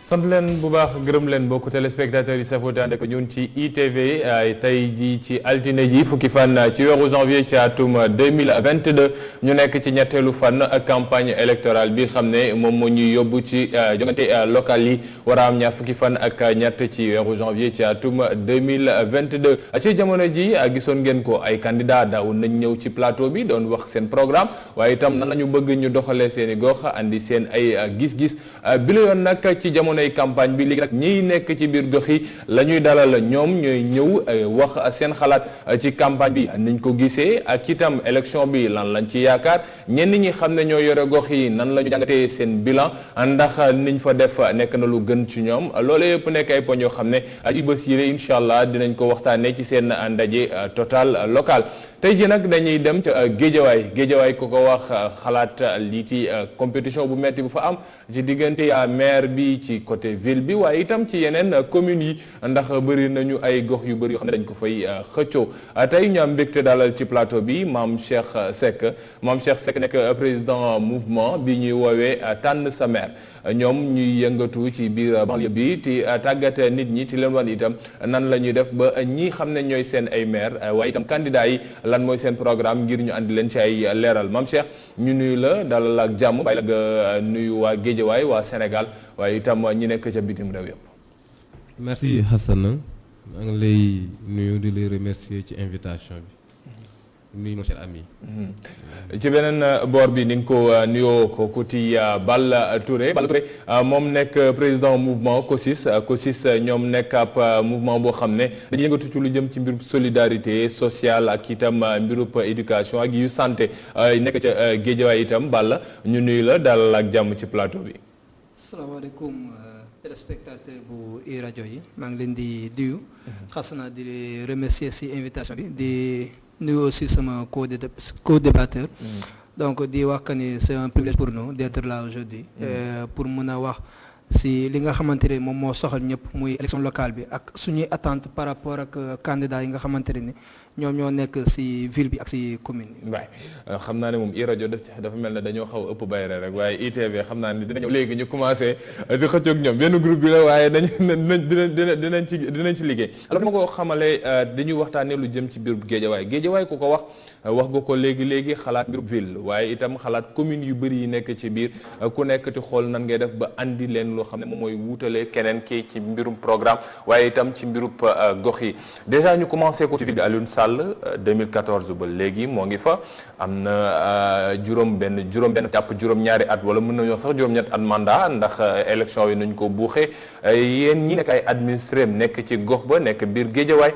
sant leen bu baax gërëm leen mbokku téléspectateurs yi safoo ànd ak ñun ci ITV tey jii ci altine ji fukki fan ci weeru janvier ci atum 2022 ñu nekk ci ñetteelu fan campagne électorale bi xam ne moom moo ñuy yóbbu ci jongante local yi war a am ñaar fukki fan ak ñett ci weeru janvier ci atum 2022 ci jamono ji gisoon ngeen ko ay candidat daawoon nañ ñëw ci plateau bi doon wax seen programme waaye itam nan lañu bëgg ñu doxalee seen i gox andi seen ay gis-gis bi la yoon nag ci jamono campagne bi léegi nag ñiy nekk ci biir gox yi la ñuy dalal ñoom ñooy ñëw wax seen xalaat ci campagne bi niñ ko gisee ak itam élection bi lan lañ ci yaakaar ñenn ñi xam ne ñoo yore gox yi nan la ñu jàngatee seen bilan ndax niñ fa def nekk na lu gën ci ñoom loolu yëpp nekk ay poñ yoo xam ne yu bés yi incha allah dinañ ko waxtaanee ci seen ndaje total local tey ji nag dañuy dem ca Géejawaay ku ko wax xalaat lii ci compétition bu metti bu fa am ci diggante maire bi ci côté ville bi waaye itam ci yeneen communes yi ndax bëri nañu ay gox yu bëri yoo xam ne dañ ko fay xëccoo tey ñu am mbégte dalal ci plateau bi Mame Cheikh Seck nekk président mouvement bi ñuy woowee tànn sa maire ñoom ñuy yëngatu ci biir banlieue bi ti tàggat nit ñi ti leen wan itam nan la ñuy def ba ñi xam ne ñooy seen ay maire waaye itam candidat yi lan mooy seen programme ngir ñu andi leen ci ay leeral Mame Cheikh ñu nuyu la dalal ak jàmm bàyyi la nga nuyu waa Géejawaay waa Sénégal waaye itam ñi nekk ca bitim réew yëpp. merci Hassan maa ngi lay nuyu di lay remercier ci invitation bi nuyu mon cher ami. ci beneen boor bi ni nga ko nuyoo ko kuti Balla Touré moom nekk président mouvement COSIS ñoom nekk ab mouvement boo xam ne dañuy yëngatu ci lu jëm ci mbirub solidarité sociale ak itam mbirub éducation ak yu santé nekk ca Géejawaay itam Balla ñu nuyu la dalal ak jàmm ci plateau bi. asalaamaaleykum téléspectateur bu rajo yi maa ngi leen di nuyu. xas naa di remercier si invitation bi di nuyu aussi sama co-débatteur. donc di wax que ni c'est un privilège pour nous d'être là aujourd'hui pour mën a wax si li nga xamante ne moom moo soxal ñëpp muy élection locale bi ak suñuy attente par rapport ak candidats yi nga xamante ne ni ñoom ñoo nekk si ville bi ak si commune bi. waaye xam naa ne moom rajo dafa mel ne dañoo xaw a ëpp bayre rek waaye ITV xam naa ne dinañu léegi ñu commencé di xëccoog ñoom benn groupe bi la waaye dinañ ci liggéey. alors ma ko xamalee dañuy waxtaanee lu jëm ci biir Géejawaay ku ko wax nga ko léegi xalaat mbirub ville waaye itam xalaat commune yu bëri yi nekk ci biir ku nekk ci xool nan ngay def ba andi leen loo xam ne moom mooy wuutale keneen kii ci mbirum programme waaye itam ci mbirub gox yi déjà ñu commencé ko ci ville Alioune Sall 2014 ba léegi moo ngi fa am na juróom benn jàpp juróom-ñaari at wala mën nañu wax sax juróom-ñett at mandat ndax élection yi nuñ ko buuxee yéen ñi nekk ay administré nekk ci gox ba nekk biir Géejawaay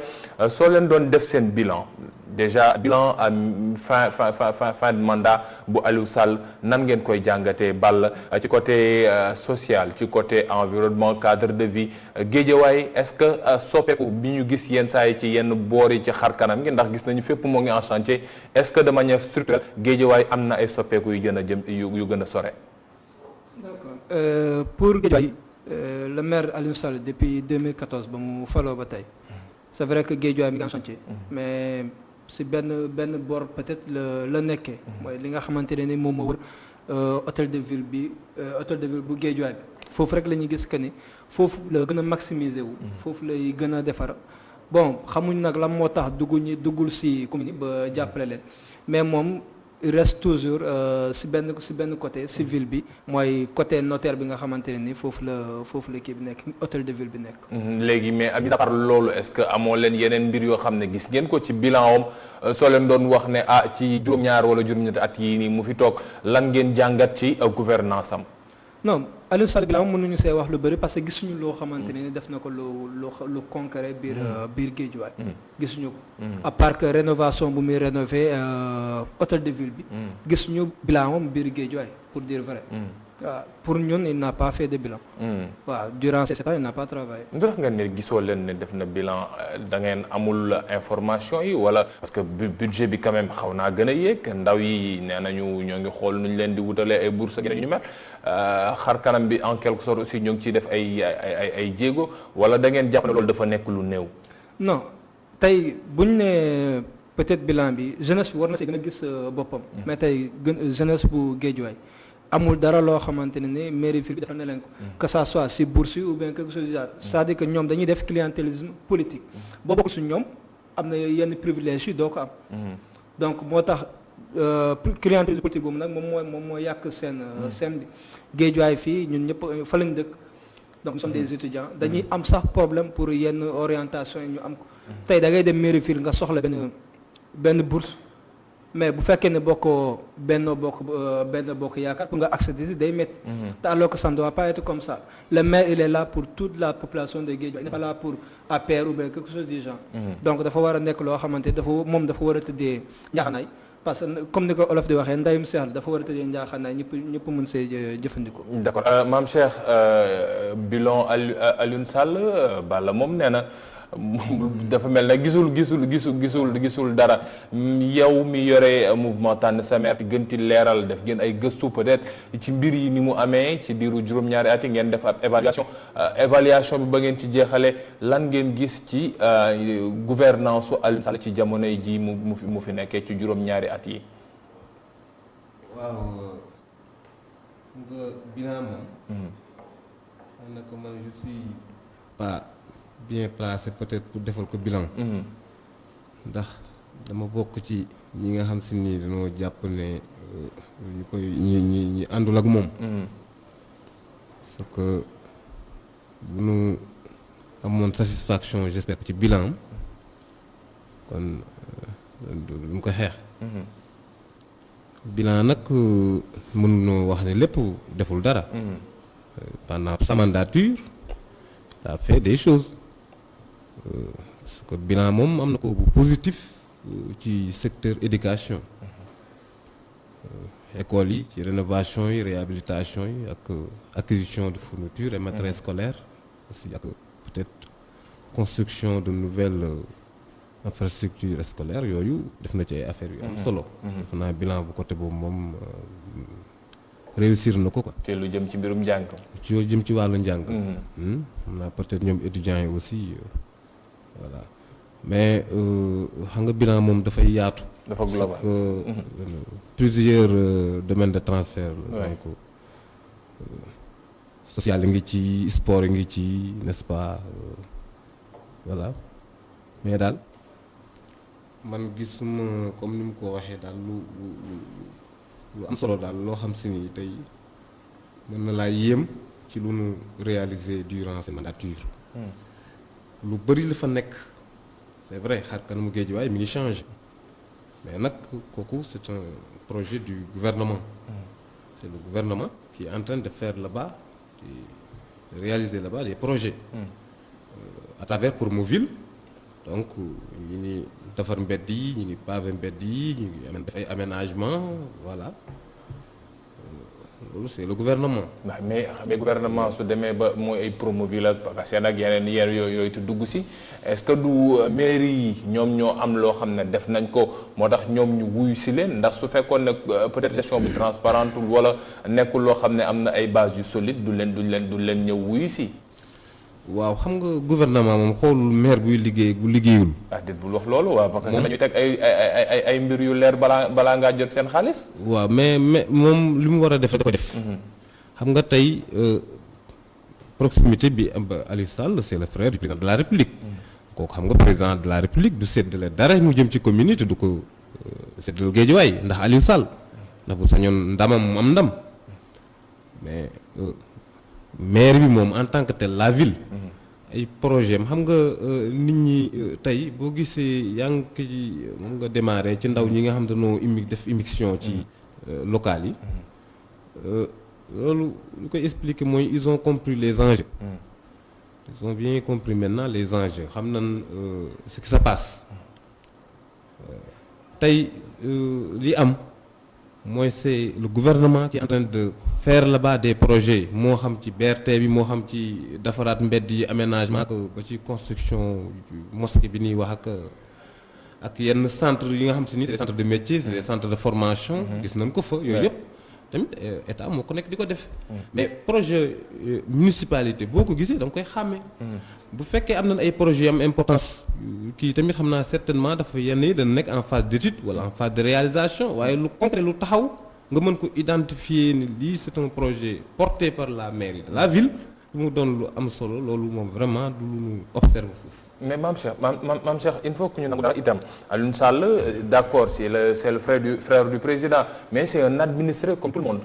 soo leen doon def seen bilan déjà bilan à fin de mandat bu Aliou Sall nan ngeen koy jàngatee ball ci côté social ci côté environnement cadre de vie Géejawaay est-ce que soppeeku bi ñu gis yenn saa yi ci yenn boor yi ci xar kanam gi ndax gis nañu fépp moo ngi en chantier est-ce que de manière structurelle Géejawaay am na ay soppeeku yu gën a jëm yu gën a sore. D'accord pour Géejawaay le maire Aliou Sall depuis 2014 ba mu faloo ba tey c'est vrai que Géejawaay mi ngi en chantier mais si benn boor peut-être la nekkee mooy li nga xamante ne ni moom moo wër hôtel de ville bu Géejawaay bi foofu rek la ñuy gis que ni foofu la gën a maximiser wu foofu lay gën a defar bon xamuñ nag lan moo tax duggul si commune yi ba jàppale leen mais moom il reste toujours si benn côté si ville bi mooy côté notaire bi nga xamante ne ni foofu la kii bi nekk hôtel de ville bi nekk. léegi mais à part loolu est-ce que amoo leen yeneen mbir yoo xam ne gis ngeen ko ci bilan am soo leen doon wax ne ci juróom-ñaar wala juróom-ñetti at yii nii mu fi toog lan ngeen jàngat ci gouvernance am. non Aliou Sall bi la mënuñu see wax lu bëri parce que gisuñu loo xamante ne def na ko lu concret biir Géejawaay gisuñu ko à part que rénovation bu muy rénover hôtel de ville bi gisuñu bilan moom biir Géejawaay pour dire vrai waaw pour ñun il n'a pas fait de bilan waaw durant ces 7 ans il n'a pas travaillé. ndax nga ne gisoo leen ne def na bilan da ngeen amul information yi wala parce que budget bi quand même xaw naa gën a yéeg ndaw yi nee nañu ñoo ngi xool nu ñu leen di wutalee ay bourse ak ñu mel xar kanam bi en quelque sorte aussi ñoo ngi ciy def ay jéego wala da ngeen jàpp ne loolu dafa nekk lu néew. non tey buñ ne peut-être bilan bi jeunesse bi war na si gën a gis boppam. mais tey jeunesse bu Géejawaay amul dara loo xamante ne ni mairie ville bi defal na leen ko. que ça soit si bourse ou bien quelque chose du genre. c'est-à-dire que ñoom dañuy def clientélisme politique. boo bokk su ñoom am na yenn privilèges yu doo ko am. donc moo tax clientélisme politique boobu nag moom moo yàq seen bi. Guédiawaye fii ñun ñëpp fa lañ dëkk. donc nous sommes des étudiants dañuy am sax problème pour yenn orientation yi ñu am ko. tey da ngay dem mairie ville nga soxla benn bourse. mais bu fekkee ne bokkoo benn bokk yaakaar pour nga accéder si day métti. te alors que ça ne doit pas être comme ça le maire il est là pour toute la population de Guédiawaye il n'est pas là pour APR ou bien quelque chose du genre. donc dafa war a nekk loo xamante dafa war a tëddee njaaxanaay parce que comme ni ko olof di waxee ndayum seex la dafa war a tëddee njaaxanaay ñëpp mën see jëfandikoo. d'accord Mame Cheikh bilan Alioune Sall Balla moom nee na. dafa mel na gisul dara yow mi yore mouvement tànn sa maire gën ci leeral def ngeen ay gëstu peut-être ci mbir yi ni mu amee ci diiru juróom-ñaari at yi ngeen def ab évaluation bi ba ngeen ci jeexale lan ngeen gis ci gouvernance su Aliou Sall ci jamono ji mu fi nekkee ci juróom-ñaari at yi. waaw nga bilan moom. xam na ko man je suis pas bien placé peut-être pour defal ko bilan. ndax dama bokk ci ñi nga xam si ni dañoo jàpp ne ñi àndul ak moom. parce que bu nu amoon satisfaction j'espère ci bilan kon du mu ko xeex. bilan nag mënuñoo wax ne lépp deful dara. pendant sa mandature il a fait des choses. parce que bilan moom am na ko bu positif ci secteur éducation école yi ci rénovation yi réhabilitation yi ak acquisition de fournitures et matériel scolaire aussi ak peut-être construction de nouvelles infrastructures scolaires yooyu def na ci ay affaires yu am solo. def naa bilan bu côté boobu moom réussir na ko quoi. ci lu jëm ci mbirum njàng. ci lu jëm ci wàllu njàng. xam naa peut-être ñoom étudiants yi aussi. voilà mais xam nga bilan moom dafay yaatu. dafa global parce que plusieurs domaines de transfert la. donc social yi ngi ci sport yi ngi ci n'est-ce pas voilà mais daal man gisuma comme ni mu ko waxee daal lu am solo daal loo xam si ni tey mën na laa yéem ci lu nu réaliser durant ces mandatures. lu bëri la fa nekk c'est vrai xar kanamu Guédiawaye mi ngi changé mais nag kooku c'est un projet du gouvernement. c'est le gouvernement qui est en train de faire là-bas de réaliser là-bas des projets. à travers Promoville donc ñu ngi defar mbedd yi ñu ngi pavé mbedd yi ñu ngi def ay aménagement voilà. loolu c'est le gouvernement. mais gouvernement su demee ba mooy ay Promoville ak PACASEN ak yeneen yooyu te dugg si est-ce que du mairie yi ñoom ñoo am loo xam ne def nañ ko moo tax ñoom ñu wuyu si leen ndax su fekkoon ne peut-être gestion bi transparente wala nekkul loo xam ne am na ay bases yu solide du leen ñëw wuyu si. waaw xam nga gouvernement moom xoolul maire buy liggéey bu liggéeyul. déet bul wax loolu waaw parce que dañuy teg ay mbir yu leer balaa ngaa jot seen xaalis. waaw mais moom li mu war a def da ko def. xam nga tey proximité bi am ba Aliou Sall c'est le frère du président de la République. kooku xam nga président de la République du séddale dara mu jëm ci commune te du ko séddale Guédiawaye ndax Aliou Sall ndax bu sañoon ndamam mu am ndam mais. maire bi moom en tant que tel la ville. ay projet am xam nga nit ñi tey boo gisee yaa ngi ko ci moom nga démarré ci ndaw ñi nga xam dañoo def immixtion ci locales yi. loolu lu koy expliquer mooy ils ont compris les enjeux. ils ont bien compris maintenant les enjeux xam nañ ce qui se passe. tey li am. mooy c'est le gouvernement qui est en train de faire là-bas des projets moo xam ci BRT bi moo xam ci defaraat mbedd yi aménagement ba ci construction mosquée bi ñuy wax ak yenn centre yi nga xam si ni c'est des centres de métier c'est des centres de formation gis nañ ko fa yooyu yëpp tamit état moo ko nekk di ko def mais projet municipalité boo ko gisee da nga koy xàmmee bu fekkee am nañ ay projets yu am importance kii tamit xam naa certainement dafa yenn yi dañ nekk en phase d'étude wala en phase de réalisation waaye lu concret lu taxaw nga mën ko identifier ni lii c'est un projet porté par la mairie de la ville mu doon lu am solo loolu moom vraiment du lu ñu observe foofu. mais Mame Cheikh il faut que ñu nangu daal itam Alioune Sall d'accord c'est le frère du président mais c'est un administré comme tout le monde.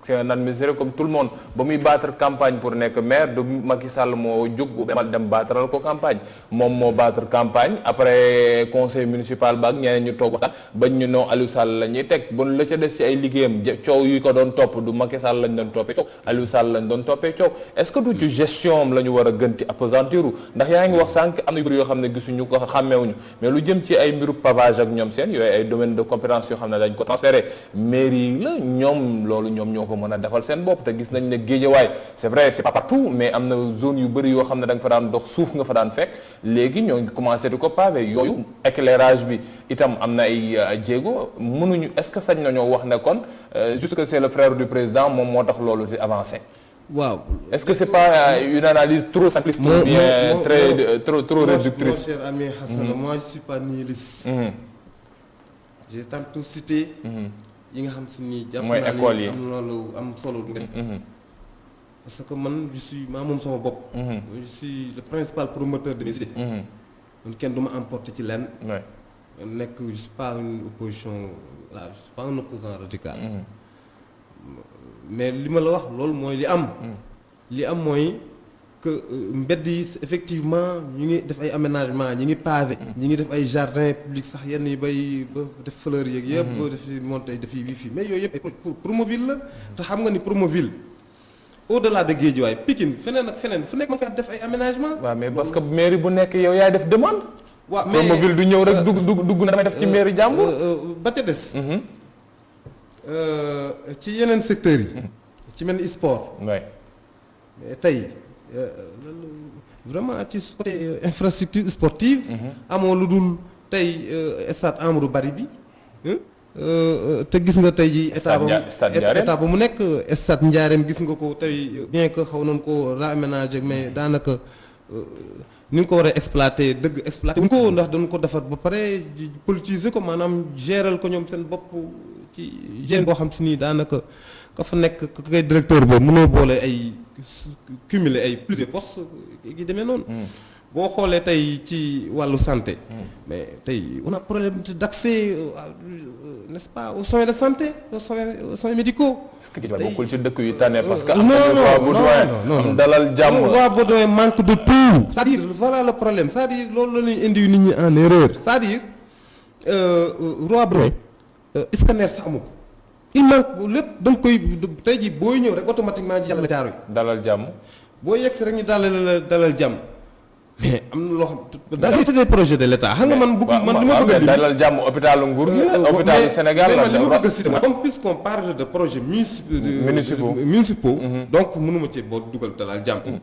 C'est un administré comme tout le monde ba muy battre campagne pour nekk maire du Macky Sall moo jóg demal dem battaral ko campagne moom moo battre campagne après conseil municipal ba ak ñeneen ñu toog waxtaan bañ ñu noo Aliou Sall la ñuy teg bon la ca des ci ay liggéeyam coow yu ko doon topp du Macky Sall lañ doon toppee coow Aliou Sall lañ doon toppee coow est-ce que du ci gestion am la ñu war a gën ci appesantiru ndax yaa ngi wax sànq am na yu bëri yoo xam ne gisuñu ko xàmmeewuñu mais lu jëm ci ay mbiru pavage ak ñoom seen yooyu ay domaine de compétence yoo xam ne dañ ko transféré mairie la ñoom loolu ñoom ñoo ko mën a defal seen bopp te gis nañ ne Guédiawaye c'est vrai c'est pas partout mais am na zone yu bëri yoo xam ne da nga fa daan dox suuf nga fa daan fekk léegi ñoo ngi commencé di ko pavé yooyu éclairage bi itam am na ay jéego mënuñu est-ce que sañ nañoo wax ne kon juste que c'est le frère du président moom moo tax loolu di avancé. waaw est-ce que c'est pas une analyse trop simpliste ou bien trop réductrice? Mon cher ami Hassan, moi je suis pas nihiliste. J'ai tantôt cité. yi nga xam si ni jàpp naa ne am loolu am solo du def parce que man je suis maa moom sama bopp je suis le principal promoteur de mes idées man kenn du ma emporter ci lenn nekk je suis pas une opposition voilà je suis pas un opposant radical mais li ma la wax loolu mooy li am mooy que mbedd yi effectivement ñu ngi def ay aménagement ñi ngi pavé ñi ngi def ay jardin public sax yenn yi bay ba def fleur yeeg yëpp ba def monté def yi fii mais yooyu yëpp pour Promoville la te xam nga ni Promoville au-delà de Guédiawaye Pikine feneen ak feneen fu nekk mën nga def ay aménagement waaw mais parce que mairie bu nekk yow yaay def demande waaw mais Promoville du ñëw rek dugg na damay def ci mairie jàmbur ba ca des ci yeneen secteurs yi ci mel ni sport mais tey vraiment ci côté infrastructure sportive amoo lu dul tey stade Amadou Barry bi te gis nga tey ji état ba mu nekk stade Ndiarème gis nga ko tey bien que xaw nañ ko réaménager mais daanaka ni nga ko war a exploiter dëgg exploiter wuñ ko ndax dañu ko defar ba pare politiser ko maanaam gérer ko ñoom seen bopp ci gérer boo xam si nii daanaka ka fa nekk ka koy directeur boobu mënoo boole ay cumuler ay plusieurs postes yi demee noonu boo xoolee tey ci wàllu santé mais tey on a problème d'accès n'est-ce pas aux soins de santé aux soins médicaux. est-ce que Guédiawaye bokkul ci dëkk yu tànnee parce que non dalal jàmm Roi Baudouin manque de tout c'est-à-dire voilà le problème c'est-à-dire loolu la ñuy indi nit ñi en erreur c'est-à-dire Roi Baudouin scanner sax amu ko il manque lépp da nga koy tey jii booy ñëw rek automatiquement jàllale caaro yi dalal jàmm boo yegg si rek ñu dalal jàmm mais am na loo xam daal di des projets de l'État xam nga man li ma bëgg a dalal jàmm hôpitalu Nguur gi hôpitalu Sénégal li ma bëgg a citer comme puisqu'on parle de projets municipaux donc mënuma ci boo dugal dalal jàmm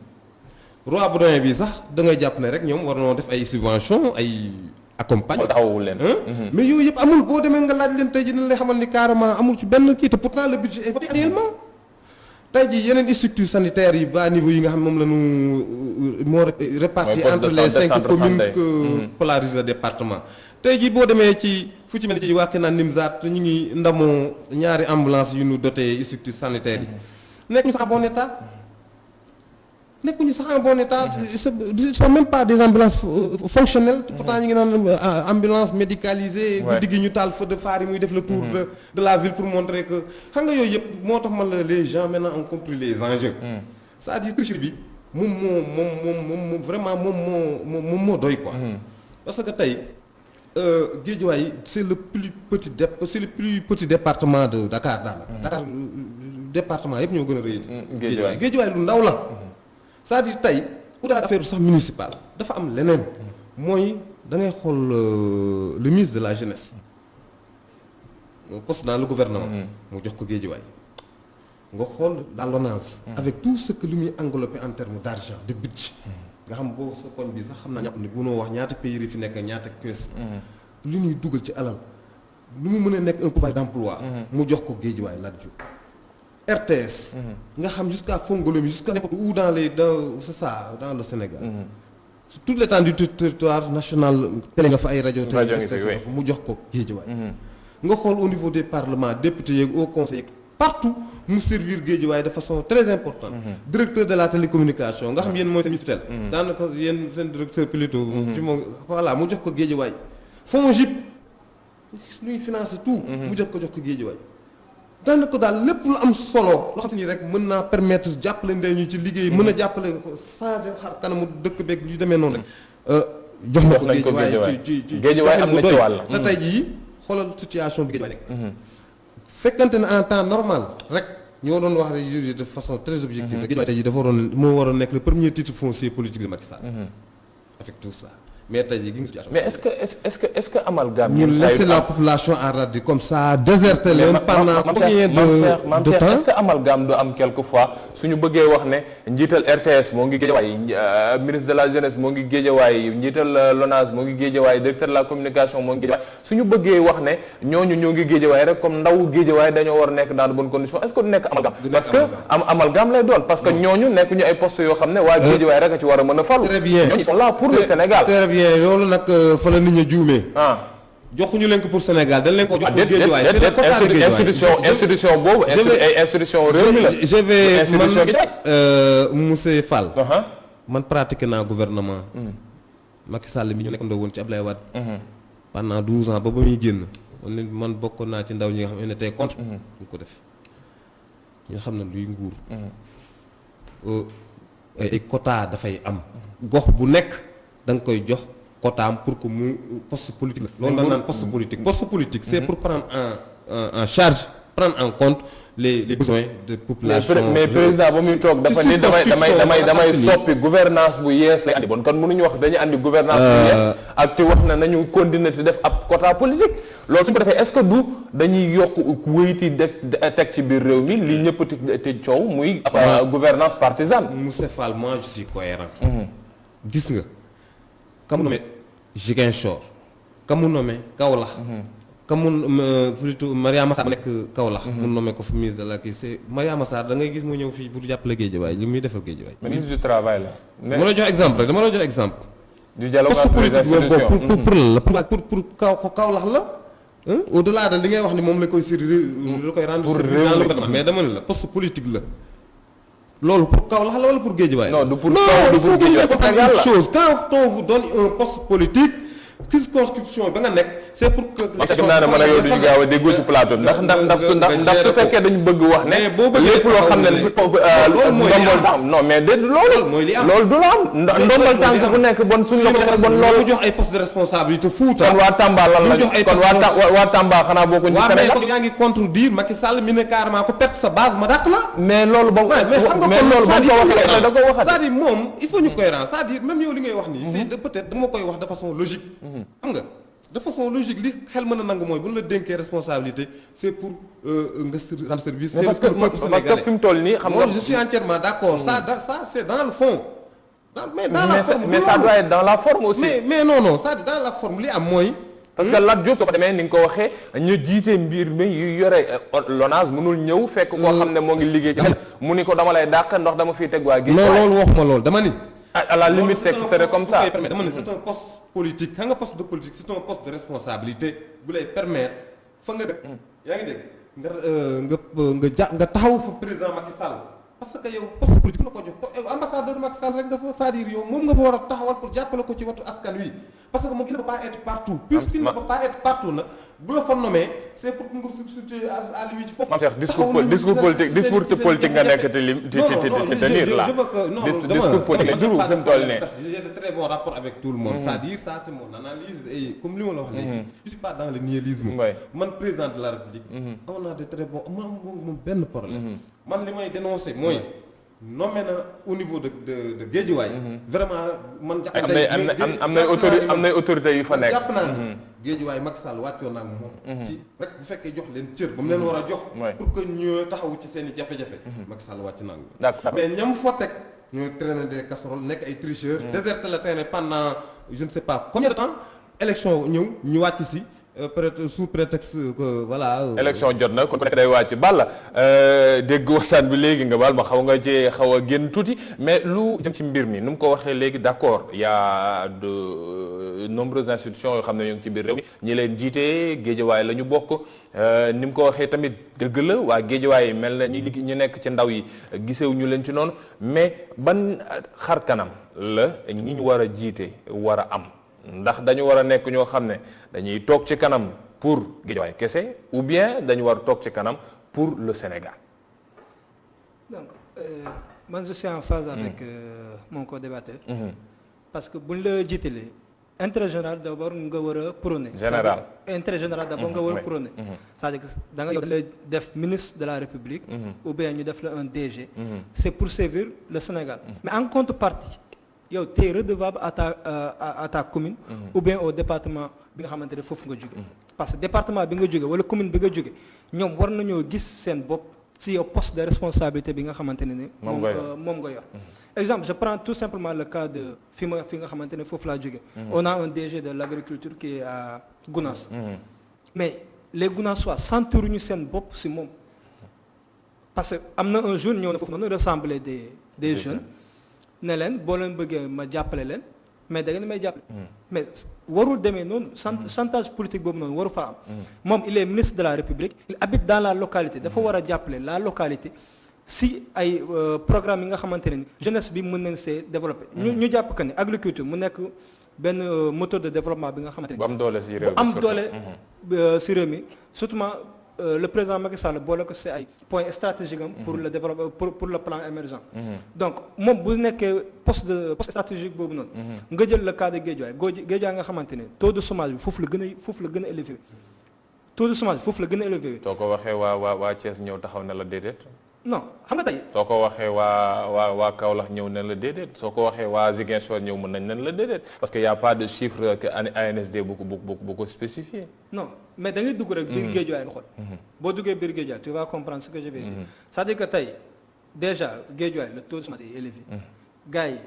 Roi Baudouin bi sax da ngay jàpp ne rek ñoom war nañoo def ay subventions ay accompagne taxawul leen mais yooyu yëpp amul boo demee nga laaj leen tey ji dina lay xamal ni carrément amul ci benn kii te pourtant le budget est voté annuellement tey jii yeneen structures sanitaires yi bas niveau yi nga xam moom la ñu moo réparti entre les 5 communes que polarise le département tey jii boo demee ci fu ci mel ci Wakhinane Nimzatt ñu ngi ndamoo ñaari ambulance yu ñu doté structures sanitaires yi nekk ñu sax bon état nekkuñu sax en bon état ce sont même pas des ambulances fonctionnelles pourtant ñu ngi naan ambulance médicalisée guddi gi ñu taal feu de phare yi muy def le tour de la ville pour montrer que xam nga yooyu yëpp moo tax man la les gens maintenant ont compris les enjeux c'est-à-dire tricherie bi moom vraiment moom moo doy quoi parce que tey Guédiawaye c'est le plus petit département de Dakar daanaka Dakar département yëpp ñoo gën a rëy Guédiawaye lu ndaw la c'est-à-dire tey au-delà d'affaire sax municipale dafa am leneen mooy da ngay xool le ministre de la jeunesse poste dans le gouvernement mu jox ko Guédiawaye nga xool dans l'ONAS avec tout ce que lu muy englobé en termes d'argent de budget nga xam boo sa koñ bi sax xam naa ñàpp ni bunoo wax ñaata pays yi fi nekk ñaata kees li ñuy dugal ci alal lu mu mën a nekk un pouvoir d'emploi mu jox ko Guédiawaye Lat Diop RTS nga xam jusqu'à Fongolemi jusqu'à n'importe où dans c'est ça dans le Sénégal sur toute l'étendue du territoire national télé nga fa ay rajo télé mu jox ko Guédiawaye nga xool au niveau des parlements députés yeeg au conseil partout mu servir Guédiawaye de façon très importante. Directeur de la télécommunication nga xam yéen mooy seen ministère. daanaka yéen seen directeur plutôt. ci moom voilà mu jox ko Guédiawaye. FONGIP luy financer tout. mu jox ko Guédiawaye. daanaka daal lépp lu am solo loo xam ni rek mën naa permettre jàppale ndey ñu ci liggéey. mën a jàppale changer xar kanamu dëkk beeg yu demee noonu rek. jox na ko Guédiawaye ci Guédiawaye am na ci wàll. te tey jii xoolal situation bi Guédiawaye nekk. fekkante ne en temps normal rek ñoo doon wax rek de façon très objective rek Guédiawaye tey jii dafa waroon moo waroon nekk le premier titre foncier politique de Macky Sall. avec tout ça mais tey jii gis nga situation. mais est-ce que amalgame. ñu laisser la population en rade comme ça déserter leen pendant combien de temps. est-ce que amalgame du am quelquefois suñu bëggee wax ne njiital RTS moo ngi Guédiawaye ministre de la jeunesse moo ngi Guédiawaye njiital LONASE moo ngi Guédiawaye directeur de la communication moo ngi Guédiawaye suñu bëggee wax ne ñooñu ñoo ngi Guédiawaye rek comme ndaw Guédiawaye dañoo war a nekk dans de bonnes conditions est-ce que du nekk amalgame. parce que amalgame lay doon parce que ñooñu nekk ñu ay postes yoo xam ne waa Guédiawaye rek a ci war a mën a falu. très bien ñooñu sont là pour le Sénégal. loolu nag fa la nit ñi juumee. joxuñu leen ko pour Sénégal dañ leen ko jox pour Guédiawaye. c'est le quota de Guédiawaye institution boobu. institution réew mi la. je vais man monsieur Fall. man pratiqué naa gouvernement. Macky Sall mi ñu nekkandoo woon ci Ablaye Wade. pendant 12 ans ba muy génn. man bokkoon naa ci ndaw ñi nga xam ne tey contre. ñu ko def ñu xam ne luy nguur. ay quota dafay am. gox bu nekk da nga koy jox. quotaam pour que mu poste politique la. loolu la naan poste politique. poste politique c'est pour prendre en charge prendre en compte les besoins de population. mais président ba muy toog dafa ni damay soppi gouvernance bu yees lay andi bon kon mënuñu wax dañuy andi gouvernance bu yees ak te wax na nañu continuer te def ab quota politique loolu suñu ko defee est-ce que du dañuy yokk wéyti teg ci biir réew mi lii ñëpp te coow muy gouvernance partisane. Moussa Fall moi je suis cohérent. gis nga. Kamu nommé Ziguinchor kamu nommé Kaolack kamu plutôt Mariama Sarr nekk Kaolack mu nommé ko fu ministre de la kii c'est Mariama Sarr da ngay gis mu ñëw fii pour jàppale Guédiawaye li muy defal Guédiawaye. ministre du travail la. dama la jox exemple rek dama la jox exemple. du dialogue poste politique boobu pour lan la pour Kaolack la. au-delà de li ngay wax ni moom la koy la koy rendre service mais dama ne la poste politique la. loolu pour Kaolack la wala pour Guédiawaye. non du pour Guédiawaye parce que une chose quand on vous donne un poste politique circonscription ba nga nekk c'est pour que. xam naa ne man ak yow duñu gaaw a déggoo ci plateau ndax su fekkee dañu bëgg wax ne. lépp loo xam ne ndombal tànk non mais de loolu du la am ndombal tànk bu nekk bon suñu la ko defee bon loolu. jox ay poste de responsabilité Fouta. kon waa Tamba lan la kon waa Tamba xanaa boo ko ñu Sénégal. waaw mais yaa ngi contredire Macky Sall mi ne carrément ko perte sa base ma dàq la. mais loolu ba mais loolu ba ko waxee da ko waxati. c'est-à-dire moom il faut ñu cohérent c'est-à-dire même yow li ngay wax nii. c'est peut-être dama koy wax de façon logique. xam nga de façon logique li xel mën a nangu mooy bu ñu la dénkee responsabilité c'est pour nga rendre service. c'est parce que fi mu toll nii xam nga. je suis entièrement d'accord ça c'est dans le fond. mais dans la forme mais ça doit être dans la forme aussi. mais non ça dans la forme li am mooy. parce que Lat Diop soo ko demee ni nga ko waxee ñu jiite mbir mi yu yore LONASE mënul ñëw fekk koo xam ne moo ngi liggéey ci mu ni ko dama lay dàq ndox dama fiy teg waa gi. non loolu waxuma loolu dama ni. à la limite c'est comme ça. dama ne c'est un poste politique xam nga poste de politique c'est un poste de responsabilité bu lay permettre fa nga dëkk. yaa ngi dégg nga taxaw fa président Macky Sall parce que yow poste politique la ko jox ambassadeur Macky Sall rek dafa c'est-à-dire yow moom nga fa war a taxawal pour jàppale ko ci watu askan wi parce que moom il ne peut pas être partout. puisqu'il ne peut pas être partout nag bu la fa nommé c'est pour nga substituer à lui ci foofu. discours politique nga nekk te tenir là. discours politique la juru fi mu toll nii. j'ai de très bons rapports avec tout le monde. c'est-à-dire ça c'est mon analyse et comme li ma la wax léegi. je suis pas dans le nihilisme. man président de la République. on a de très bons moom benn problème. man li may dénoncer mooy. nommé na au niveau de Guédiawaye. vraiment man. am nay autorités yu fa nekk. jàpp naa ne Guédiawaye Macky Sall wàccoon naa ak moom. ci rek bu fekkee jox leen cër ba mu leen war a jox. pour que ñu taxawu ci seen i jafe-jafe. Macky Sall wàcc naa ak d'accord mais ñam fa teg ñooy traîner des casseroles nekk ay tricheurs. déserter le terrain pendant je ne sais pas combien de temps élection ñëw ñu wàcc si. sous prétexte que voilà. élection jot na kon ku nekk day wàcc Balla dégg waxtaan bi léegi nga baal ma xaw a génn tuuti mais lu jëm ci mbir mi nu mu ko waxee léegi d'accord y a de nombreuses institutions yoo xam ne ñoo ngi ci biir réew mi ñi leen jiite Géejawaay la ñu bokk ni mu ko waxee tamit dëgg la waa Géejawaay mel na ñu nekk ci ndaw yi gisewu ñu leen ci noonu mais ban xar kanam la ñi ñu war a jiite war a am ndax dañu war a nekk ñoo xam ne dañuy toog ci kanam pour Guédiawaye kese ou bien dañu war a toog ci kanam pour le Sénégal. donc man je suis en phase avec mon co-débatteur. parce que buñ la jiitalee intérêt général d'abord nga war a prôner. général intérêt général d'abord nga war a prôner. c'est-à-dire que da nga yow dañ lay def ministre de la République. ou bien ñu def la un DG. c'est pour servir le Sénégal. mais en contrepartie. yow t'es redevable à ta commune. ou bien au département bi nga xamante ne foofu nga jóge parce que département bi nga jóge wala commune bi nga jóge ñoom war nañoo gis seen bopp si yow poste de responsabilité bi nga xamante ne moom nga yor. exemple je prends tout simplement le cas de fi nga xamante ne foofu laa jóge on a un DG de l'agriculture qui est à Gounass. mais les Gounassois sentiruñu seen bopp si moom parce que am na un jour ñëw na foofu noonu rassembler des jeunes. ne leen boo leen bëggee ma jàppale leen mais da ngeen may jàppale. mais warul demee noonu. chantage politique boobu noonu waru fa am. moom il est ministre de la République. il habite dans la localité dafa war a jàppale la localité si ay programme yi nga xamante ne ni jeunesse bi mën nañ see développer. ñu jàpp que ni agriculture mu nekk benn moteur de développement bi nga xamante ne. bu am doole si réew mi am doole si réew mi surtout le président Macky Sall boole ko si ay points stratégiques am pour le développement pour le plan émergent. donc moom bu nekkee poste stratégique boobu noonu. nga jël le cas de Guédiawaye nga xamante ne taux de chômage bi foofu la gën a élevé. taux de chômage foofu la gën a élevé. soo ko waxee waa Thiès ñëw taxaw ne la déedéet. non xam nga tey. soo ko waxee waa Kaolack ñëw ne la déedéet soo ko waxee waa Ziguinchor ñëw mën nañ ne la déedéet parce que y a pas de chiffre que ANSD bu ko spécifié. non mais da ngay dugg rek biir Guédiawaye nga xool. boo duggee biir Guédiawaye tu vas comprendre ce que je vais dire. c'est-à-dire que tey déjà Guédiawaye le taux de chômage est élevé. gars yi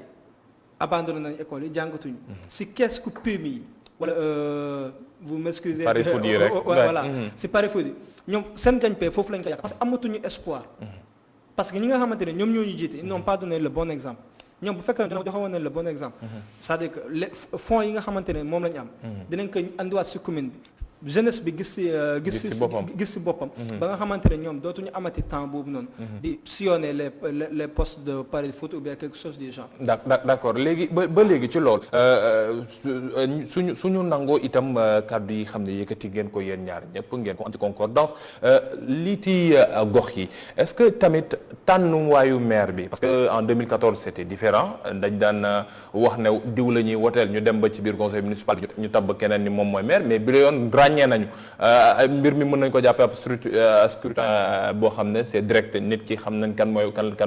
abandonné nañ école yi jàngatuñu. si kees ku PMI yi. wala vous m'excusez. pari foot yi rek voilà si pari foot yi ñoom seen gagne-pain foofu lañ ko yàq parce que amatuñu espoir. parce que ñi nga xamante ne ñoom ñoo ñu jiite ils n'ont pas donné le bon exemple ñoom bu fekkee ne joxe woon nañ le bon exemple. c'est-à-dire que les fonds yi nga xamante ne moom la ñu am. dinañ ko andiwaat si commune bi. jeunesse bi gis si boppam. ba nga xamante ne ñoom dootuñu amati temps boobu noonu. di sillonner les postes de pari foot ou bien quelque chose du genre. d'accord léegi ba léegi ci loolu. suñu nangoo itam kàddu yi xam ne yëkkati ngeen ko yéen ñaar ñëpp ngeen ko anti concordance lii ci gox yi est-ce que tamit tànnuwaayu maire bi parce que en 2014 c'était différent dañ daan wax ne diw la ñuy woteel ñu dem ba ci biir conseil municipal bi ñu tabb keneen ni moom mooy maire mais bi la yoon ràññee nañu mbir mi mën nañ ko jàppee ab scrutin boo xam ne c'est direct nit ki xam nañ kan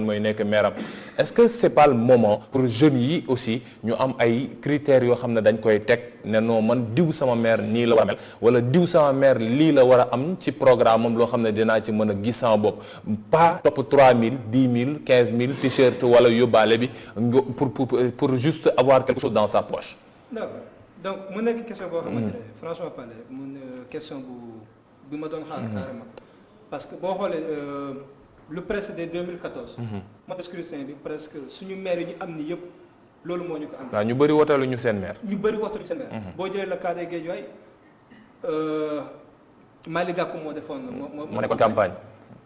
mooy nekk maire am est-ce que c'est pas le moment pour jeunes yi aussi ñu am ay critères yoo xam ne dañ koy teg ne non man diw sama maire nii la war a mel wala diw sama maire lii la war a am ci programme am loo xam ne dinaa ci mën a gis sama bopp pas topp 3000 10 000 15 000 t-shirt wala yóbbaale bi pour juste avoir quelque chose dans sa poche. D'accord. donc mu nekk question boo xamante ne franchement parler mun question bi ma doon xaar carrément parce que boo xoolee lu précédé 2014 mode de scrutin bi presque suñu maire yi ñu am ni yëpp loolu moo ñu ko am. waaw ñu bëri woteelu ñu seen maire. ñu bëri woteelu seen maire. boo jëlee le cas de Guédiawaye Malick Gakou moo defoon. moo nekkoon campagne.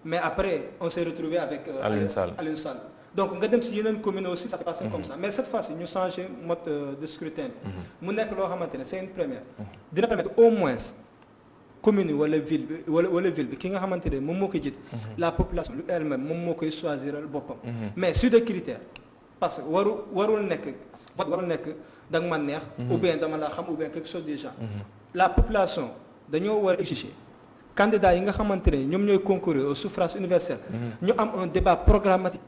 mais après on s'est retrouvé avec. Alioune Sall. donc nga dem si yeneen communes aussi ça s'est passé comme ça mais cette fois-ci ñu changé mode de scrutin bi. mu nekk loo xamante ne c'est une première. dina permettre au moins commune wala ville bi wala ville bi ki nga xamante ne moom moo koy jiite. la population lu elle-même moom moo koy choisiral boppam. mais sur des critères parce que warul nekk vote warul nekk da nga ma neex. ou bien dama la xam ou bien quelque chose du genre. la population dañoo war a exiger candidats yi nga xamante ne ñoom ñooy concourir au suffrage universel. ñu am un débat programmatique.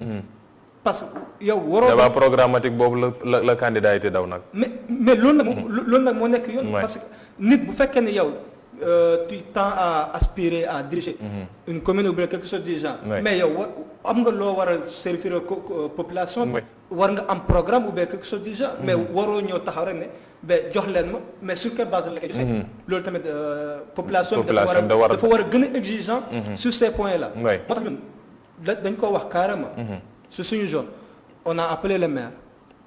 parce que yow waroo. débat programmatique boobu la candidat yi te daw nag. mais loolu nag moo nekk yoon. parce que nit bu fekkee ne yow tu tends à aspirer à diriger. une commune ou bien quelque chose du genre. mais yow am nga loo war a servir population. war nga am programme ou bien quelque chose du genre. mais waroo ñëw taxaw rek ne ba jox leen ma mais sur quelle base la koy joxe. loolu tamit population bi dafa war a gën a exigeant. sur ces points là. moo tax ñun dañ ko wax carrément. sur suñu zone on a appelé le maire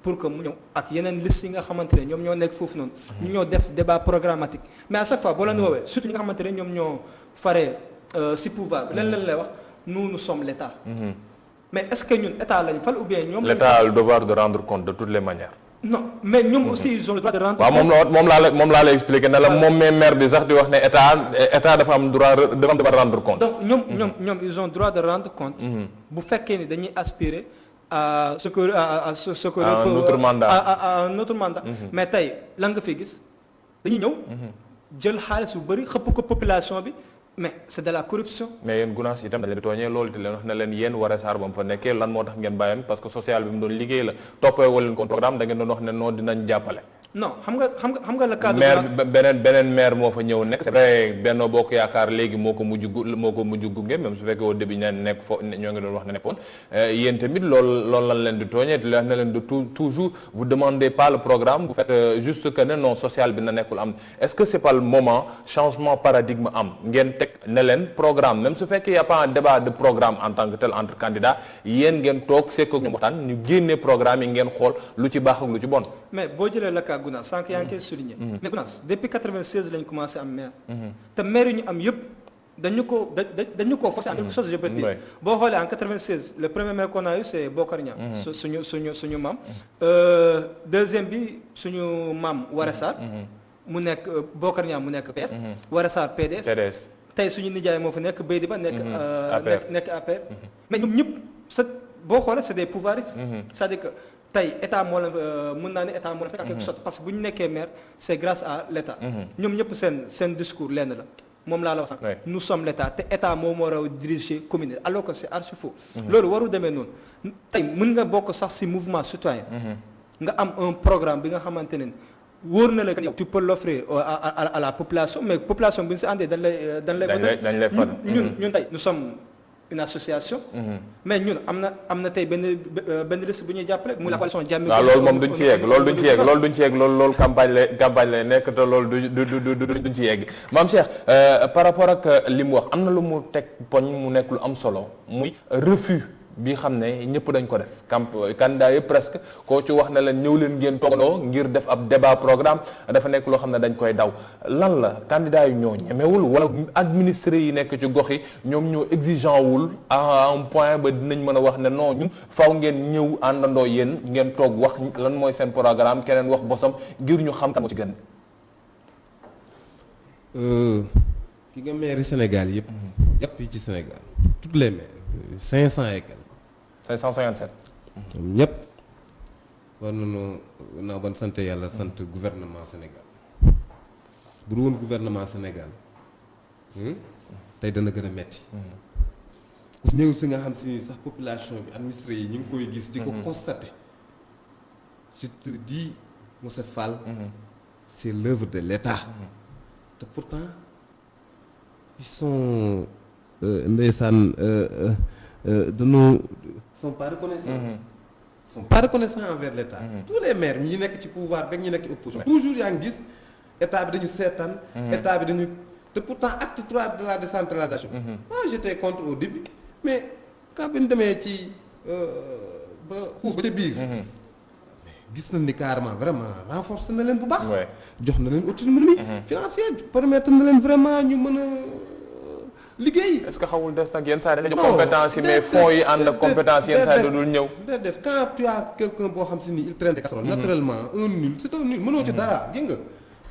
pour que mu ñëw ak yeneen liste yi nga xamante ne ñoom ñoo nekk foofu noonu. ñu ñoo def débat programmatique mais à chaque fois boo leen woowee surtout ñi nga xamante ne ñoom ñoo faree si pouvoir bi leen lay wax nous sommes l'État. mais est-ce que ñun état lañ fal ou bien ñoom. l'État a le devoir de rendre compte de toutes les manières. non mais ñoom aussi ils ont le droit de rendre. waaw moom laa la expliqué ne la moom maire bi sax di wax ne état dafa am droit de rendre compte. donc ñoom ils ont droit de rendre compte. bu fekkee ni dañuy aspirer à ce que un autre mandat à un autre mandat. mais tey lan nga fi gis dañuy ñëw. jël xaalis bu bëri xëpp ko population bi. mais c'est de la corruption. mais yéen Gounass itam dañ leen di tooñee loolu di leen wax ne leen yéen Woré Sarr ba mu fa nekkee lan moo tax ngeen bàyyoon parce que social bi mu doon liggéey la toppee wala leen ko programme da ngeen doon wax ne noonu dinañ jàppale. non xam nga le cadre. maire beneen maire moo fa ñëw nekk. c'est vrai Benno Bokk Yaakaar léegi moo ko mujj gunge même su fekkee au début ñu nekk fo ñoo ngi doon wax ne nekkoon yéen tamit loolu lan leen di tooñee di leen ne leen de toujours vous demandez pas le programme vous faites juste que ne non social bi na nekkul am est-ce que c'est pas le moment changement paradigme am ngeen teg ne leen programme même su fekkee y a pas un débat de programme en tant que tel entre candidats yéen ngeen toog c'est que ñu waxtaan ñu génne programme yi ngeen xool lu ci baax ak lu ci bon. mais boo jëlee la cas Gounass sànq yaa ngi koy souligner. mais Gounass depuis 96 lañ commencé am maire. te maire yi ñu am yëpp dañu ko forcer en quelque chose je peux dire. boo xoolee en 96 le premier maire qu'on a eu c'est Bokar Niang. suñu maam. deuxième bi suñu maam Woré Sarr. mu nekk Bokar Niang mu nekk PS. Woré Sarr PDS. tey suñu nijaay moo fa nekk Beydi Ba nekk. nekk APR. mais ñoom ñëpp boo xoolee c'est des pouvoiristes. c'est-à-dire que. tey état moo la mën naa ne état moo la fekk en quelque sorte parce que bu ñu nekkee maire c'est grâce à l'état. ñoom ñëpp seen discours lenn la moom laa la wax sax. nous sommes l'état te état moom moo war a diriger commune alors que c'est archi faux. loolu waru demee noonu tey mën nga bokk sax ci mouvement citoyen. nga am un programme bi nga xamante ne wóor na la que tu peux l'offrir à la population mais population bi ñu ci àndee dañ lay fal ñun tey nous sommes une association. mais ñun am na tey benn liste bu ñuy jàppale muy la coalition Jàmmi. waaw loolu moom duñ ci yegg loolu campagne lay nekk te loolu duñ ci yegg maam Cheikh par rapport ak li mu wax am na lu mu teg poñ mu nekk lu am solo muy refus bi xam ne ñëpp dañ ko def candidat yi presque koo ci wax ne leen ñëw leen ngeen toogandoo ngir def ab débat programme dafa nekk loo xam ne dañ koy daw lan la candidat yi ñoo ñemewul wala administré yi nekk ci gox yi ñoom ñoo exigeant wul à un point ba dinañ mën a wax ne non ñun faaw ngeen ñëw àndandoo yéen ngeen toog wax lan mooy seen programme keneen wax bosam ngir ñu xam kan moo ci gën. ki nga maire Sénégal yëpp yi ci Sénégal toutes les maires 500 et quelques. 557. ñoom ñëpp war nañoo naa ban sant yàlla sant gouvernement Sénégal bu dul woon gouvernement Sénégal tey dana gën a metti ku ñëw si nga xam si sax population bi administré yi ñu ngi koy gis di ko constater je te dis monsieur Fall c'est l'œuvre de l'État te pourtant ils sont ndeysaan dañoo sont pas reconnaissants envers l'État. tous les maires ñi nekk ci pouvoir rek ñi nekk ci opposition toujours yaa ngi gis état bi dañu seetaan état bi dañu te pourtant acte 3 de la décentralisation moi j'étais contre au début mais quand bi ñu demee ci ba xuus ba ca biir gis nañ ni carrément vraiment renforcer na leen bu baax jox na leen autonomie financière permettre na leen vraiment ñu mën a liggéey. est-ce que xawul des nag yenn saa yi dañu compétence yi mais fonds yi ànd ak compétence yenn saa yi dul ñëw. déedéet quand tu as quelqu'un boo xam si ni il traîne des casseroles naturellement un nul c'est un nul mënoo ci dara gis nga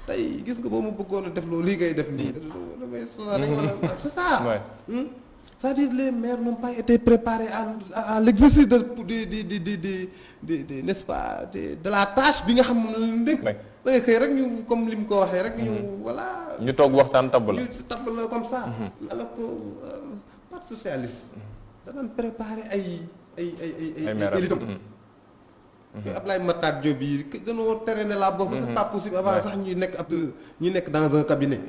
tey gis nga boo ma bëggoon a def loolu lii ngay def nii damay sonal rek wala c'est ça. c'est-à-dire les maires n'ont pas été préparés à l'exercice de n'est-ce pas de la tâche bi nga xam ne da ngay xëy rek ñu comme li mu ko waxee rek ñu voilà. ñu toog waxtaan tabb la. ñu tabb la comme ça. alors que parti socialiste. danañ préparer ay élites. Ablaye Matar Diop yi dañoo tere ne la boobu. c'est pas possible avant sax ñuy nekk dans un cabinet.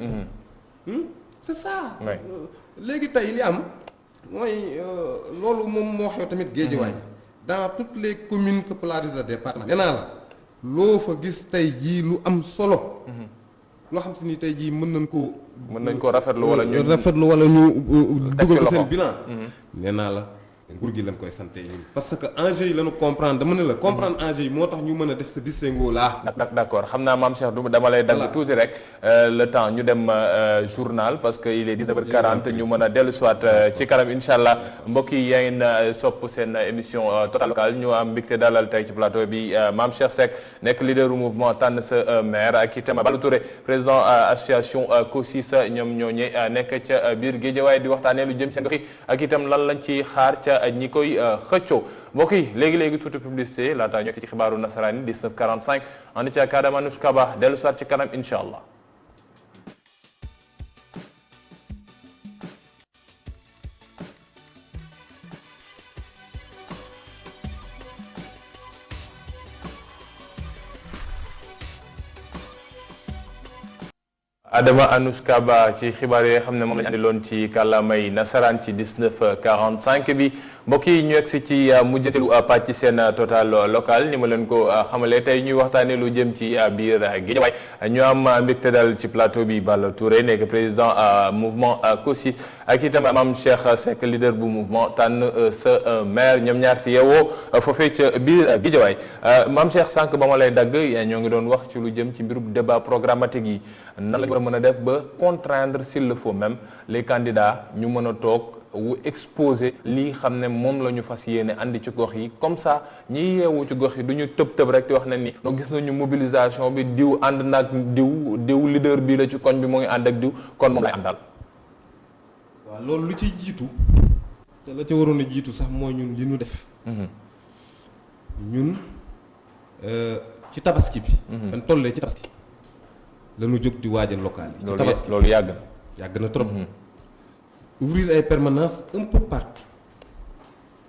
c'est ça. léegi tey li am mooy loolu moom moo xew tamit Guédiawaye dans toutes les communes que polarise le département nee naa la loo fa gis tey jii lu am solo. loo xam si ni tey jii mën nañ koo rafetlu wala ñu dugal ko seen bilan. nee naa la nguur gi lañ koy sante ñun parce que enjeu yi lañu comprendre dama ne la comprendre enjeu yi moo tax ñu mën a def ce distinguo là. d'accord xam naa maam Cheikh dama lay dagg tuuti rek le temps ñu dem journal parce que il est 19h40 ñu mën a dellu soit ci kanam incha allah mbokk yi yaa ngi sopp seen émission Total Local ñu am mbégte dalal tey ci plateau bi maam Cheikh Seck nekk leader du mouvement tànn sa maire ak itam Balla Touré président association COSIS ñoom ñooñu nekk ca biir Guédiawaye di waxtaanee lu jëm seen gox yi ak itam lan lañ ci xaar ca ñi koy xëccoo mbokk yi léegi tuuti publicité laata ñu ci xibaaru nasaraan yi 19h45 ànd ci ak Adama Anoushka Ba dellu soit ci kanam incha allah. Adama Anoushka Ba ci xibaar yi xam ne moom lañu andiloon ci kàllaamay nasaraan ci 19h45 bi mbokk yi ñu egsi ci mujjanteelu pàcc seen Total Local ni ma leen ko xamalee tey ñuy waxtaanee lu jëm ci biir Guédiawaye ñu am mbégte dal ci plateau bi Balla Touré nekk président mouvement COSIS ak itam Mame Cheikh Seck leader bu mouvement tànn sa maire ñoom ñaar yeewoo foofee ca biir Guédiawaye Mame Cheikh sànq ba ma lay dagg ñoo ngi doon wax ci lu jëm ci mbirub débat programmatique yi nan la ñu war a mën a def ba contraindre s'il le faut même les candidats ñu mën a toog wu exposer lii xam ne moom la ñu fas yéene andi ci gox yi comme ça ñi yeewu ci gox yi du ñu tëb rek di wax ne ni no gis nañu mobilisation bi diw ànd naag diw leader bii la ci koñ bi moo ngi ànd ak diw kon moom lay àndal. waaw loolu lu ciy jiitu te la ca waroon a jiitu sax mooy ñun li ñu def. ñun ci tabaski bi. ban tollee ci tabaski. lañu jóg di waajal local yi. ci tabaski loolu yàgg na trop. ouvrir ay permanence un peu partout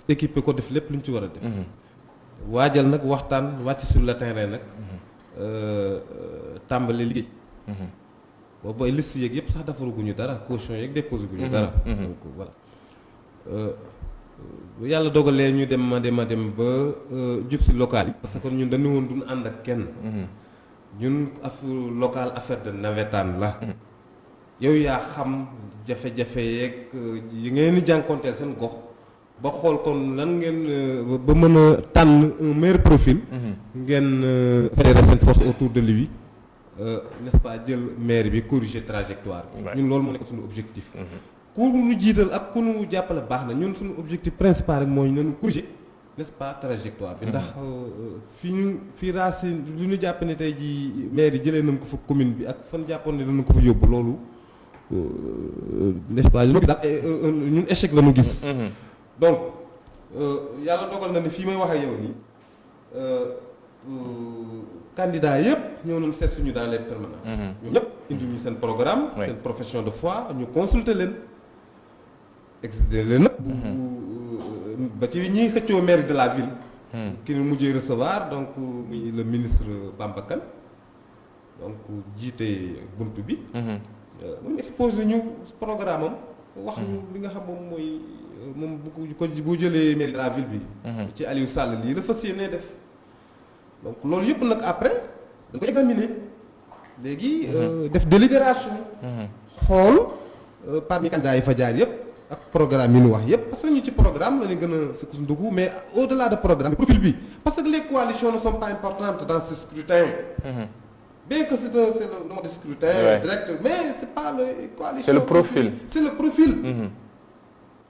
équipe ko def lépp lu ñu ci war a def. waajal nag waxtaan wàcc sur le terrain nag. tàmbali liggéey. boobu ay liste yeeg yëpp sax defaruguñu dara caution yeeg déposé guñu dara. donc voilà bu yàlla dogalee ñu dem ma dem ba jub si local yi. parce que ñun dañu woon duñ ànd ak kenn. ñun affaire local affaire de navétane la. yow yaa xam jafe-jafe yeeg yi ngeen di jànkonteel seen gox ba xool kon lan ngeen ba mën a tànn un meilleur profil. ngeen fédérer seen force autour de lui n'est-ce pas jël maire bi corriger trajectoire bi. ñun loolu moo nekk suñu objectif. ku ñu jiital ak ku ñu jàppale baax na ñun suñu objectif principal rek mooy nañu corriger n'est-ce pas trajectoire bi. ndax fii Racine lu ñu jàpp ne tey jii maire yi jëlee nañ ko fa commune bi ak fan jàppoon ne danañ ko fa yóbbu loolu. n'est-ce pas ñun échec la ñu gis. donc yàlla dogal na ne fii may wax ak yow nii candidats yëpp ñëw nañu seet suñu dans les permanences. ñoom ñëpp indi ñu seen programme. seen profession de foi ñu consulter leen. excité leen nag. ba ci ñiy xëccoo maire de la ville. ki ñu mujjee recevoir donc muy le ministre Bamba Kane donc jiite bunt bi. mu exposé ñu programme am. wax ñu li nga xam moom mooy moom bu jëlee mairie de la ville bi. ci Aliou Sall lii la fas yéenee def. donc loolu yëpp nag après dañ ko examiner léegi. def délibération. xool parmi candidats yi fa jaar yëpp ak programme yi ñu wax yëpp parce que ñu ci programme la ñu gën a sukkandiku mais au-delà de programme profil bi parce que les coalitions ne sont pas importantes dans ce scrutin. Bien que c'est le mode de scrutin direct, mais c'est pas le coalition. C'est le profil. C'est le profil.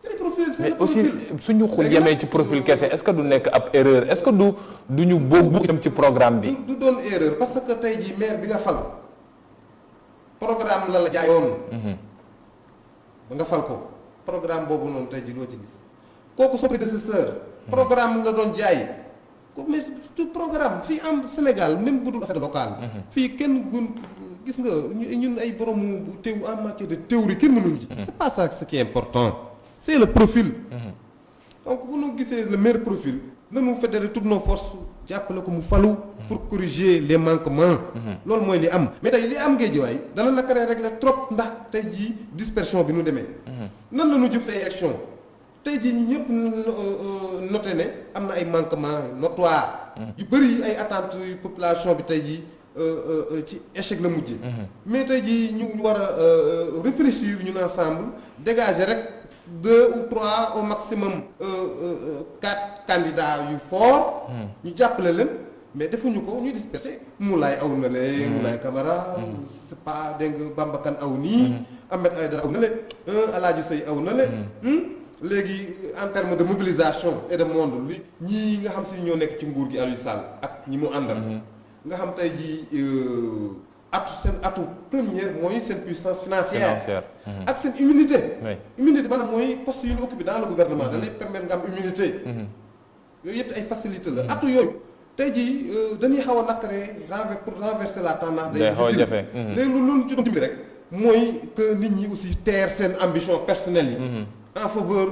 C'est le profil. Mais aussi suñu xul yemee ci profil kese est-ce que du nekk ab erreur est-ce que du ñu boobu itam ci programme bi. du doon erreur parce que tey jii maire bi nga fal programme la jaayoon. ba nga fal ko programme boobu noonu tey jii loo ci gis kooku sa prédécesseur. programme la doon jaay. mais tout programme fii am Sénégal même bu dul affaire locale. fii kenn gis nga ñun ay boromu teew en matière de théorie kenn mënuñu ci. c'est pas ça ce qui est important. c'est le profil. donc bu ñu gisee le meilleur profil nañu fédérer toutes nos forces jàppale ko mu falu. pour corriger les manquements. loolu mooy li am mais tey li am Guédiawaye dana naka régler trop ndax tey jii dispersion bi nu demee. nan la ñu jub sa élection. tey jii ñëpp noté ne am na ay manquements notoires yu bëri ay attentes yu population bi tey jii ci échec la mujjee. mais tey jii ñu war a réfléchir ñun ensemble dégager rek 2 ou 3 au maximum 4 candidats yu fort. ñu jàppale leen mais defuñu ko ñu dispersé Moulay aw na le Moulay Camara c'est pas dégg nga Bamba Kane aw nii. Ahmed Aïdara aw na le Alaaji Sey aw na le léegi en termes de mobilisation et de monde li ñii nga xam si ñoo nekk ci nguur gi Aliou Sall ak ñi mu àndal. nga xam tey jii atu première mooy seen puissance financière. ak seen immunité. immunité maanaam mooy poste yu ñu occupé dans le gouvernement da lay permettre nga am immunité. yooyu yëpp ay facilité la atu yooyu tey jii dañuy xaw a nakkaree pour renverser la tendance. day xaw a jafe léegi loolu ci doon dimbali rek mooy que nit ñi aussi teer seen ambition personnelle yi. en faveur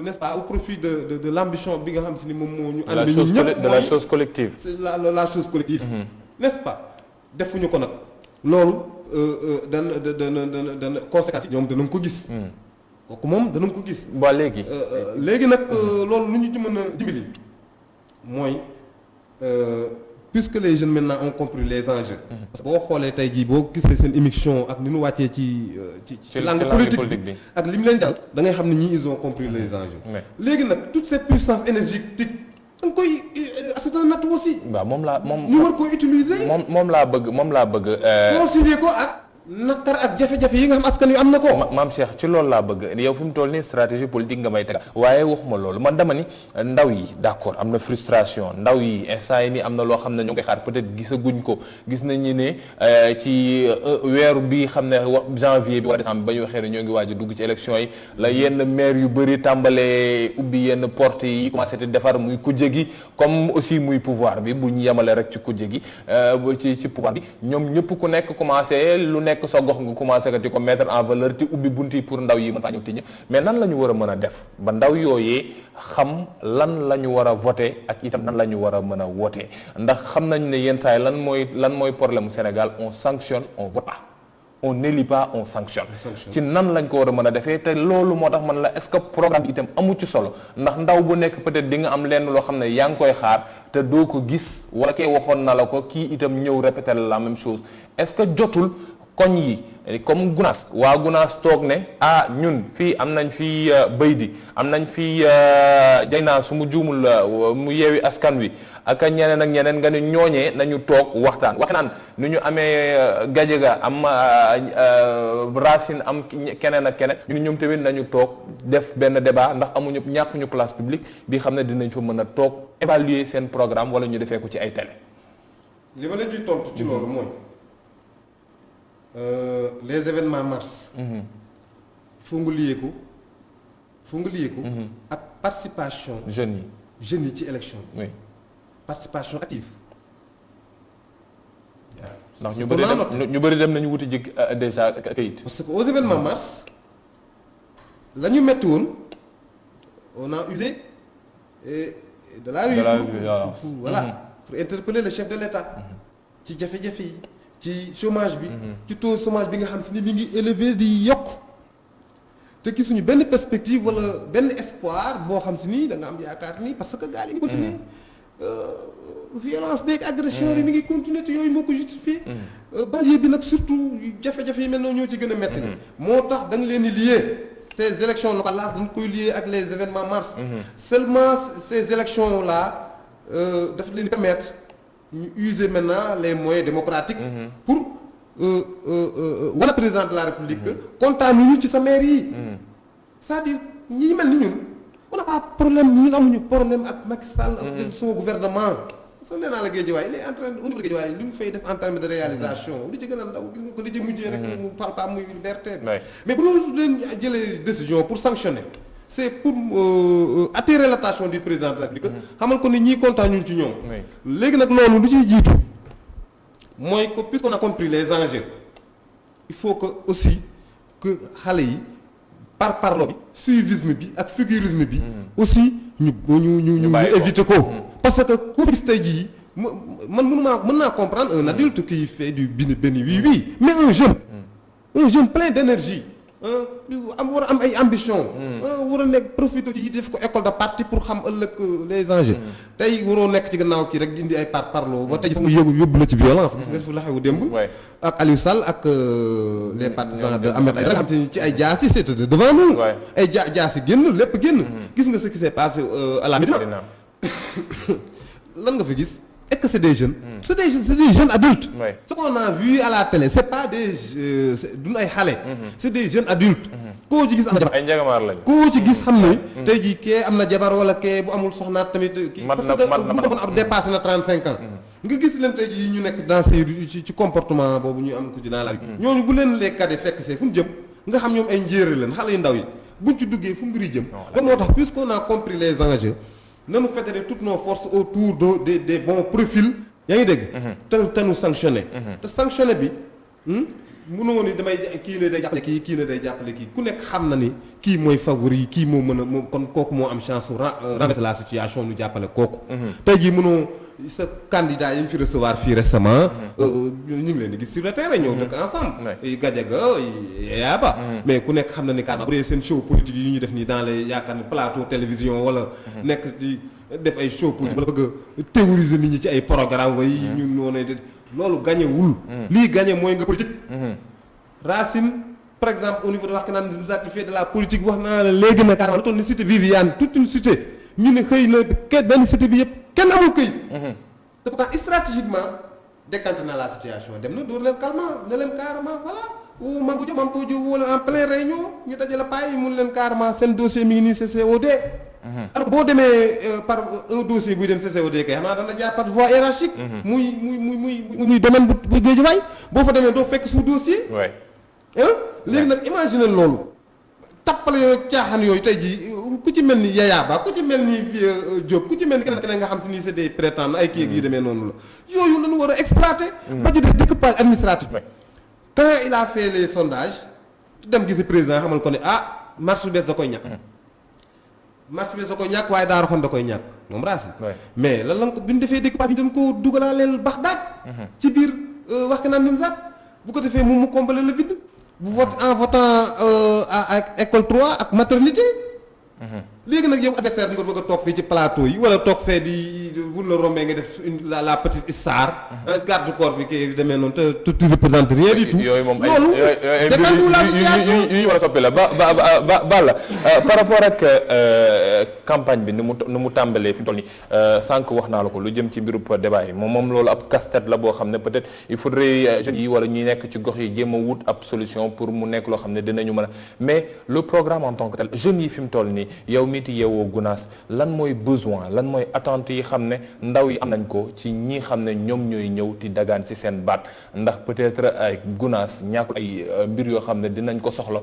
n'est-ce pas au profit de l'ambition bi nga xam si ni moom moo ñu. ànd ñun ñëpp de la chose collective. c'est la chose collective. n'est-ce pas defuñu ko nag loolu dana conséquences yi ñoom danañ ko gis. kooku moom danañ ko gis. ba léegi. léegi nag loolu lu ñu ci mën a dimbali mooy puisque les jeunes maintenant ont compris les enjeux. parce que boo xoolee tey jii boo gisee seen émission ak ni ñu wàccee ci langue politique bi ak li mu leen jàll da ngay xam ne ñii ils ont compris les enjeux. léegi nag toute cette puissance énergétique da nga koy c'est un atout aussi. waaw moom ñu war koo utiliser. moom laa bëgg. concilier ko ak nakar ak jafe-jafe yi nga xam askan wi am na ko. maam Cheikh ci loolu laa bëgg yow fi mu toll nii stratégie politique nga may teg waaye waxuma loolu man dama ni ndaw yi d'accord am na frustration ndaw yi instant yi nii am na loo xam ne ñu ngi koy xaar peut-être gisaguñ ko gis nañu ne ci weeru bi xam ne janvier bi wala décembre ba ñu waxee ne ñoo ngi waaj a dugg ci élection yi la yenn maire yu bëri tàmbalee ubbi yenn porte yi commencé te defar muy kujje gi comme aussi muy pouvoir bi bu ñu yemale rek ci kujje gi ci pouvoir bi ñoom ñëpp ku nekk commencé lu nekk sa gox nga commencé ko di ko mettre en valeur te ubbi bunti pour ndaw yi mën faa ñëw ti mais nan la ñu war a mën a def ba ndaw yooyee xam lan la ñu war a voter ak itam nan la ñu war a mën a voter ndax xam nañ ne yenn saa yi lan mooy problème Sénégal on sanctionne on vote pas on n'élit pas on sanctionne ci nan lañ ko war a mën a defee te loolu moo tax man la est-ce que programme bi itam amu ci solo ndax ndaw bu nekk peut-être di nga am lenn loo xam ne yaa ngi koy xaar te doo ko gis wala kay waxoon na la ko kii itam ñëw répéter la même chose est-ce que jotul koñ yi comme Gunaas waa Gunaas toog ne ñun fii am nañ fii Baydi am nañ fii Jayna su mu juumul mu yeewi askan wi ak ñeneen ak ñeneen nga ne ñooñee nañu toog waxtaan nu ñu amee Gadiaga am Racine am keneen ak keneen ñu ñoom tamit nañu toog def benn débat ndax ñàkkuñu place publique bi xam ne dinañ fa mën a toog évaluer seen programme wala ñu defee ko ci ay télé. li ma la ciy tontu ci loolu mooy. Les événements mars. faut nga lié ko. ak participation. jeunes yi ci élection bi. oui participation active. ndax ñu bëri dem nañu wuti ji déjà kayit. parce que aux événements mars la ñu metti woon on a usé de la violence. Pour interpeller le chef de l'État. ci jafe-jafe yi. ci chômage bi. ci taux chômage bi nga xam si ni mi ngi élevé di yokk te gisuñu benn perspective wala benn espoir boo xam si ni da nga am yaakaar ni parce que gars yi ngi continuer violence beeg agression yi mi ngi continuer te yooyu moo ko justifié. banlieue bi nag surtout jafe-jafe yi mel noonu ñoo ci gën a metti. moo tax da nga leen di lié ces élections locales là dañ koy lié ak les événements mars. seulement ces élections là daf leen di permettre. ñu user maintenant les moyens démocratiques. pour wala président de la République. kontaan ñu ci sa maire yi. c'est-à-dire ñi mel ni ñun on n'a pas problème ñun amuñu problème ak Macky Sall. ak son gouvernement. parce que nee naa la Guédiawaye il est en train au niveau de Guédiawaye li mu fay def en termes de réalisation li ci gën a ndaw gis nga ko li ci mujjee rek. mu palpa muy liberté. mais bu loolu leen jëlee décision pour sanctionner. c'est pour attirer l'attention du président de la République. xamal ko ni ñii kontaan ñun ci ñoom. léegi nag loolu lu ciy jiitu mooy que puisqu'on a compris les enjeux il faut que aussi que xale yi par parlo bi suivisme bi ak figurisme bi. aussi ñu éviter ko. parce que ku gis tey jii mën naa comprendre un adulte qui fait du benn oui mais un jeune plein d'énergie. war a am ay ambition war a nekk profité ci def ko école de parti pour xam ëllëg les enjeux tey waroo nekk ci gannaaw kii rek di indi ay parlo ba tey sama yóbbu la ci violence gis nga fi la xewu démb ak Aliou Sall ak les partisans de Ahmed Aïdara xam te ci ay jaasi c'était devant nous ay jaasi génn lépp génn gis nga ce qui s'est passé à la Médina lan nga fi gis est-ce que c'est des jeunes c'est des jeunes adultes ce qu'on a vu à la télé c'est pas des duñ ay xale c'est des jeunes adultes koo ci gis am na jabar ay njagamaar lañ koo ci gis xam ne tey jii kee am na jabar wala kee bu amul soxnaat tamit kii parce que bu defoon ab dépassé na 35 ans nga gis leen tey jii ñu nekk dans ci comportement boobu ñu am ko ci dans la vie ñooñu bu leen les cadets fekk see fu ñu jëm nga xam ñoom ay njéeréer leen xale yu ndaw yi buñ ci duggee fu mbiri jëm ba moo tax puisqu'on a compris les enjeux nanu fédérer toutes nos forces autour des bons profils yaa ngi dégg te nu sanctionner te sanctionner bi mënoo ni damay kii ne day jàppale kii ne day jàppale kii ku nekk xam na ni kii mooy favori kii moo mën a moom kon kooku moo am chance renverser la situation nu jàppale kooku tey jii mënoo sa candidat yi ñu fi recevoir fii récemment ñu ngi leen di gis sur le terrain ñëw dëkk ensemble Gadiaga Yaya mais ku nekk xam na ni carrément bu dee seen show politique yi ñu def nii dans les yaakaar ni plateau télévision wala nekk di def ay show politique wala bëgg a théoriser nit ñi ci ay programme way ñun noonu loolu gagné wul lii gagné mooy nga politique Racine par exemple au niveau de wax naan il fait de la politique wax naa la léegi na carrément lu toll ni cité Viviane toute une cité ñu ne xëy na benn cité bi yëpp kenn amul këyit te pourtant stratégiquement décanté na la situation dem na dóor leen calmement ne leen carrément voilà ou mam ko jo wala en pleine réunion ñu dajale paa yi mun leen carrément seen dossier mi ngi nii CCOD alors boo demee par un dossier buy dem CCOD kay xam naa dana jaar par voie hiérarchique muy domaine bu Guédiawaye boo fa demee doo fekk sous dossier léegi nag imagine loolu tappale yooyu caaxaan yooyu tey jii ku ci mel ni Yaya Ba ku ci mel ni Diop ku ci mel ni keneen nga xam si ni c'est des prétendants ay kii yu demee noonu la yooyu lañu war a exploiter ba ci def découpage administratif quand il a fait les sondages dem gisi président xamal ko ne marche bees da koy ñàkk marche bees da koy ñàkk waaye Daara Xon da koy ñàkk moom Racine mais lan lan ko bi ñu defee découpage bi dañ ko dugalaaleel Baxdaad ci biir wax ka naan Nimzaat bu ko defee moom mu combler le vide bu vote en votant ak école 3 ak maternité léegi nag yow adversaire nga bëgg a toog fii ci plateau yi wala toog fee di buñ la rombee nga def la petite star garde corps bi kii demee noonu te tu représente rien du tout yooyu moom loolu yu ñu war a soppi la Balla par rapport ak campagne bi ni mu tàmbalee fi mu toll nii sànq wax naa la ko lu jëm ci mbiru débat yi moom loolu ab casse-tête la boo xam ne peut-être il faudrait jeunes yi wala ñuy nekk ci gox yi jéem a wut ab solution pour mu nekk loo xam ne dinañu mën a mais le programme en tant que tel jeunes yi fi mu toll nii yow miti yeewoo Gounass lan mooy besoin lan mooy attente yi xam ne ndaw yi am nañ ko ci ñi xam ne ñoom ñooy ñëw ti dagaan ci seen baat ndax peut-être ay Gounass ñàkkul ay mbir yoo xam ne dinañ ko soxla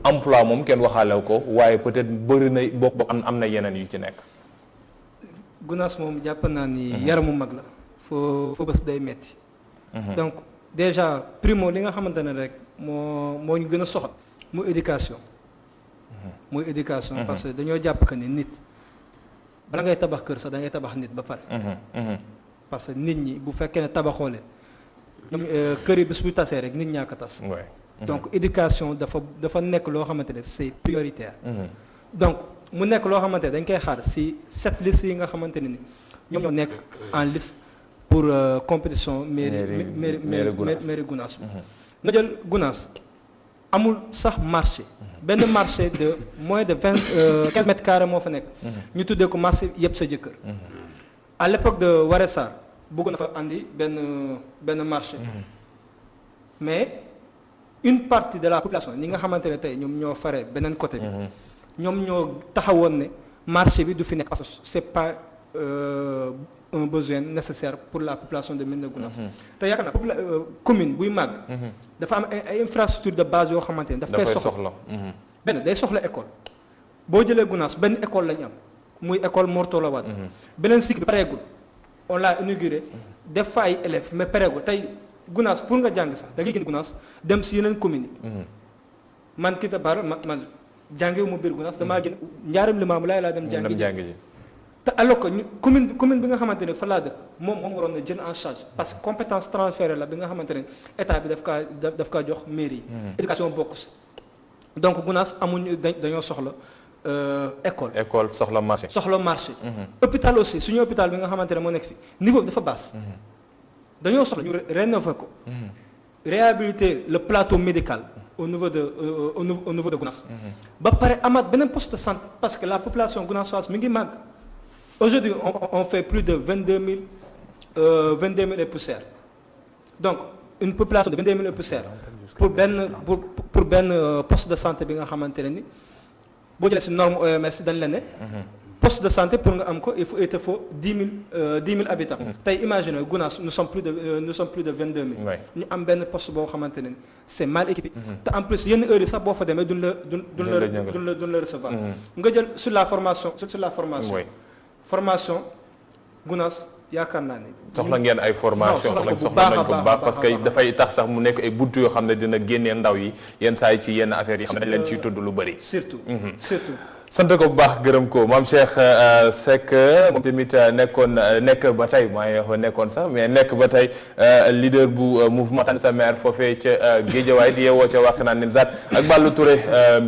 emploi moom kenn waxaale ko waaye peut-être bëri na bokk am na yeneen yu ci nekk. Gounass moom jàpp naa ni yaramu mag la foo bés day metti donc déjà primo li nga xamante ne rek moo ñu gën a soxal mu éducation parce que dañoo jàpp que ni nit bala ngay tabax kër sax da ngay tabax nit ba pare parce que nit ñi bu fekkee ne tabaxoo leen ñoom kër yi bés bu tasee rek nit ñaa ko tas donc éducation dafa nekk loo xamante ne c'est prioritaire donc mu nekk loo xamante ne dañ koy xaar si 7 listes yi nga xamante ne ni ñoom ñoo nekk en liste pour compétition mairie Gounass bi nga jël Gounass amul sax marché benn marché de moins de 15 mètres carrés moo fa nekk ñu tuddee ko marché yëpp sa jëkkër à l'époque de Waré Sarr bëgg na fa andi benn marché mais une partie de la population ñi nga xamante ne tey ñoom ñoo fare beneen côté bi ñoom ñoo taxawoon ne marché bi du fi nekk parce que c'est pas un besoin nécessaire pour la population de Médina Gounass te yaakaar naa commune buy màgg dafa am ay infrastructure de base yoo xamante ne daf koy soxla benn day soxla école boo jëlee Gounass benn école lañu am muy école Mor Talla Wade beneen cycle bi pareegul on l'a inauguré def fa ay élèves mais pareegul tey Gounass pour nga jàng sax da ngay génn Gounass dem si yeneen communes yi man Kita Bar man jàngewu ma biir Gounass damaa gën Njaareem Limaamu Laay laa dem jàngi ji te alors que commune bi nga xamante ne fa laa dëkk moom waroon na jël en charge parce que compétence transférée la bi nga xamante ne état bi daf kaa jox mairie yi éducation bokk si donc Gounass amuñu dañoo soxla école soxla marché. hôpital aussi suñu hôpital bi nga xamante ne moo nekk fi niveau bi dafa basse. dañoo soxla ñu rénover ko. réhabiliter le plateau médical au niveau de Gounass. ba pare amaat beneen poste de santé parce que la population gounassoise mi ngi màgg. Aujourd'hui on fait plus de 22 000 et poussières donc une population de 22 000 et poussières pour benn poste de santé bi nga xamante ne ni boo jëlee si norme OMS dañ la ne. poste de santé pour nga am ko il faut 10 000 habitants. tey imaginez Gounass nous sommes plus de 22 000. ñu am benn poste boo xamante ne c'est mal équipé. te en plus yenn heures yi sax boo fa demee duñ la recevoir. nga jël sur la formation. formation Gounass yaakaar naa ne. soxla ngeen ay formation soxla nañ ko bu baax parce que dafay tax sax mu nekk ay buntu yoo xam ne dina génnee ndaw yi yenn saa yi ci yenn affaires yi xam ne dañ leen ciy tudd lu bëri. surtout. sant ko bu baax gërëm ko Mame Cheikh Seck moom tamit nekk ba tey nekkoon sax mais nekk ba tey leader bu mouvement Tànn Sa Maire foofee ca Guédiawaye di yeewoo ca Wakhinane Nimzatt ak Ballou Touré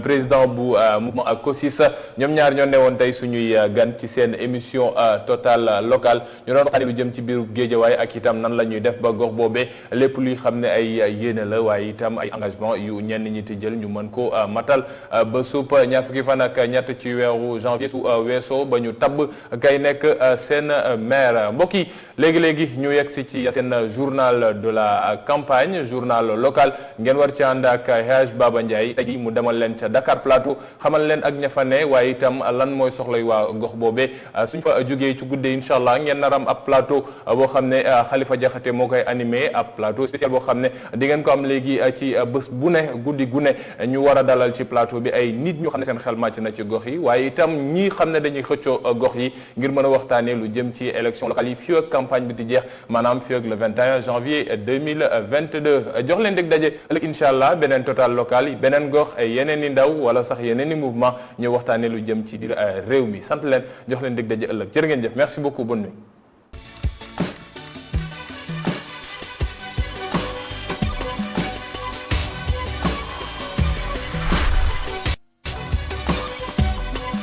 président bu mouvement COSIS ñoom ñaar ñoo newoon tey suñuy gan ci seen émission Total Local ñu doon waxtaanee lu jëm ci biiru Guédiawaye ak itam nan la ñuy def ba gox boobee lépp luy xam ne ay yéene la waaye itam ay engagement yu ñenn ñi ti jël ñu mën ko matal ba suup ñaar fukki fan ak ñett ci weeru janvier su weesoo ba ñu tabb kay nekk seen maire mbokk yi léegi ñu yegg si ci seen journal de la campagne journal local ngeen war ci ànd ak Hadj Baba Ndiaye tey mu demal leen ca Dakar Plateau xamal leen ak ña fa ne waaye itam lan mooy soxlay waa gox boobee suñ fa jógee ci guddee incha allah ngeen naram ab plateau boo xam ne Khalifa Diakhaté moo koy animé ab plateau spécial boo xam ne di ngeen ko am léegi ci bés bu ne guddi gu ne ñu war a dalal ci plateau bi ay nit ñu xam ne seen xel màcc na ci gox yi waaye itam ñii xam ne dañuy xëccoo gox yi ngir mën a waxtaanee lu jëm ci élection locale yi fii ak campagne bi di jeex maanaam fii ak le 21 janvier 2022 jox leen dégg daje ëllëg incha allah beneen Total Local yi beneen gox ay yeneen i ndaw wala sax yeneen i mouvement ñu waxtaanee lu jëm ci réew mi sant leen jox leen dégg daje ëllëg jërë ngeen jëf merci beaucoup bonne nuit